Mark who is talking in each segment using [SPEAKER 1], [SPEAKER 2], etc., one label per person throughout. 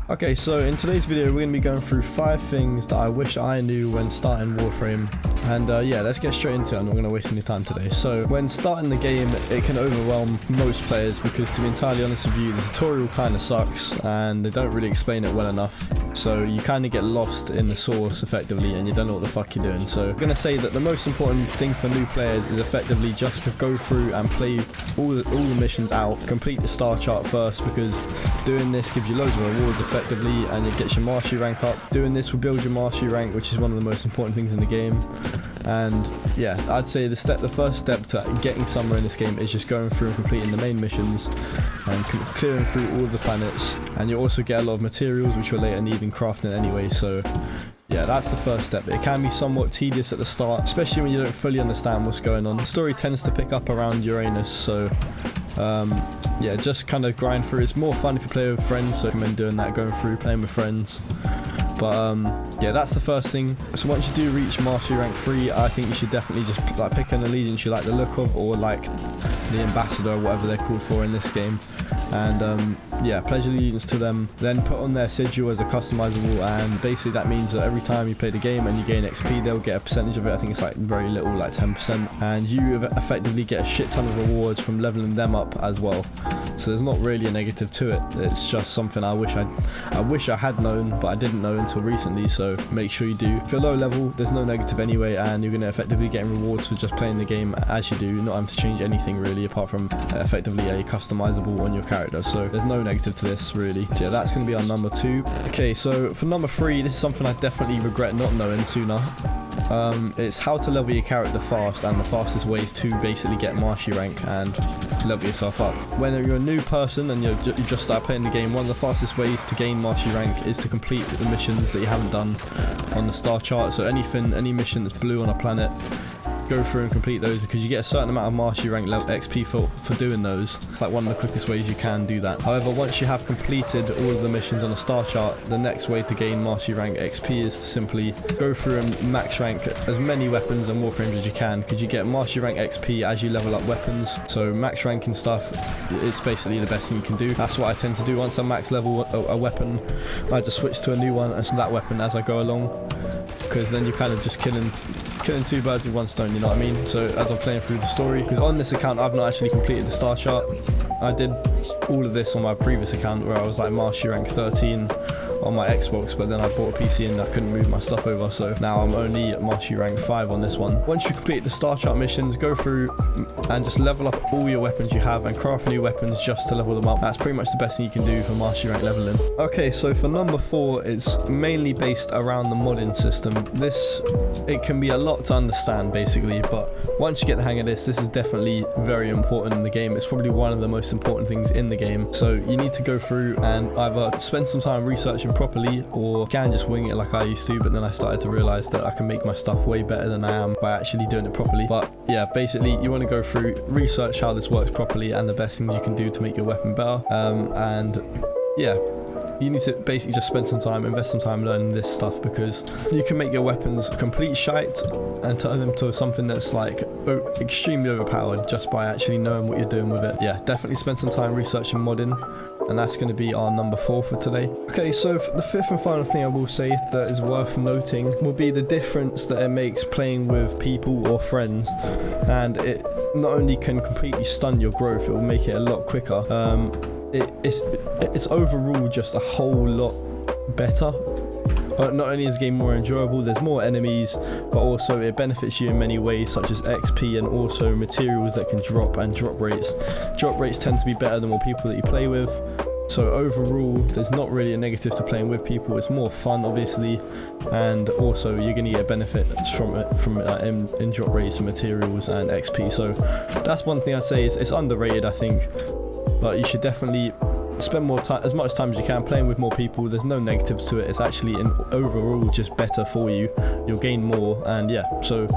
[SPEAKER 1] Okay, so in today's video we're going to be going through 5 things that I wish I knew when starting Warframe. And yeah, let's get straight into it. I'm not going to waste any time today. So when starting the game, it can overwhelm most players because, to be entirely honest with you, the tutorial kind of sucks and they don't really explain it well enough. So you kind of get lost in the source effectively and you don't know what the fuck you're doing. So I'm going to say that the most important thing for new players is effectively just to go through and play all the missions out, complete the star chart first, because doing this gives you loads of rewards effectively and it gets your mastery rank up. Doing this will build your mastery rank, which is one of the most important things in the game. And yeah, I'd say the first step to getting somewhere in this game is just going through and completing the main missions and clearing through all of the planets. And you also get a lot of materials which you'll later need in crafting anyway, so yeah, that's the first step. It can be somewhat tedious at the start, especially when you don't fully understand what's going on. The story tends to pick up around Uranus, so yeah, just kind of grind through. It's more fun if you play with friends, so I recommend doing that, going through, playing with friends. But yeah, that's the first thing. So once you do reach mastery rank 3, I think you should definitely just like pick an allegiance you like the look of, or like the ambassador or whatever they're called for in this game, and yeah, pledge allegiance to them, then put on their sigil as a customizable, and basically that means that every time you play the game and you gain XP, they'll get a percentage of it. I think it's like very little, like 10%, and you effectively get a shit ton of rewards from leveling them up as well. So there's not really a negative to it. It's just something I wish I had known, but I didn't know until recently, so make sure you do. If you're low level, there's no negative anyway, and you're going to effectively get rewards for just playing the game as you do, not having to change anything really apart from effectively a customizable on your character. So there's no negative to this really. So yeah, that's going to be our number 2. Okay, so for number 3, this is something I definitely regret not knowing sooner. It's how to level your character fast, and the fastest ways to basically get mastery rank and level yourself up. When you're a new person and you just start playing the game, one of the fastest ways to gain mastery rank is to complete the missions that you haven't done on the star chart. So any mission that's blue on a planet, go through and complete those, because you get a certain amount of mastery rank level XP for doing those. It's like one of the quickest ways you can do that. However, once you have completed all of the missions on the star chart, the next way to gain mastery rank XP is to simply go through and max rank as many weapons and warframes as you can, because you get mastery rank XP as you level up weapons. So max ranking stuff, it's basically the best thing you can do. That's what I tend to do. Once I max level a weapon, I just switch to a new one and that weapon as I go along, because then you're kind of just killing 2 birds with 1 stone, you know what I mean? So as I'm playing through the story, because on this account I've not actually completed the star chart. I did all of this on my previous account where I was like mastery rank 13 on my Xbox, but then I bought a PC and I couldn't move my stuff over, so now I'm only at mastery rank 5 on this one. Once you complete the star chart missions, go through and just level up all your weapons you have and craft new weapons just to level them up. That's pretty much the best thing you can do for mastery rank leveling. Okay, so for number 4, it's mainly based around the modding system. It can be a lot to understand basically, but once you get the hang of this is definitely very important in the game. It's probably one of the most important things in the game. So you need to go through and either spend some time researching properly, or you can just wing it like I used to, but then I started to realize that I can make my stuff way better than I am by actually doing it properly. But yeah, basically you want to go through, research how this works properly and the best things you can do to make your weapon better, and yeah, you need to basically just spend some time, invest some time learning this stuff, because you can make your weapons complete shite and turn them to something that's like extremely overpowered just by actually knowing what you're doing with it. Yeah, definitely spend some time researching modding, and that's going to be our number 4 for today. Okay, so for the 5th and final thing I will say that is worth noting will be the difference that it makes playing with people or friends, and it not only can completely stun your growth, it will make it a lot quicker. It's overall just a whole lot better. Not only is the game more enjoyable, there's more enemies, but also it benefits you in many ways, such as XP and also materials that can drop, and drop rates. Drop rates tend to be better the more people that you play with. So overall, there's not really a negative to playing with people. It's more fun, obviously, and also you're going to get benefits from it in drop rates and materials and XP. So that's one thing I'd say is it's underrated, I think. But you should definitely spend more time, as much time as you can, playing with more people. There's no negatives to it. It's actually overall just better for you. You'll gain more, and yeah, so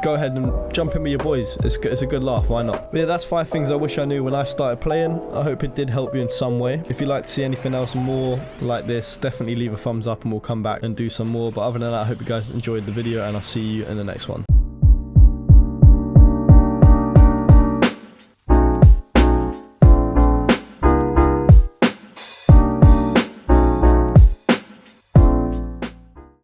[SPEAKER 1] go ahead and jump in with your boys. It's a good laugh, why not? But yeah, that's 5 things I wish I knew when I started playing. I hope it did help you in some way. If you'd like to see anything else more like this, definitely leave a thumbs up and we'll come back and do some more. But other than that, I hope you guys enjoyed the video, and I'll see you in the next one.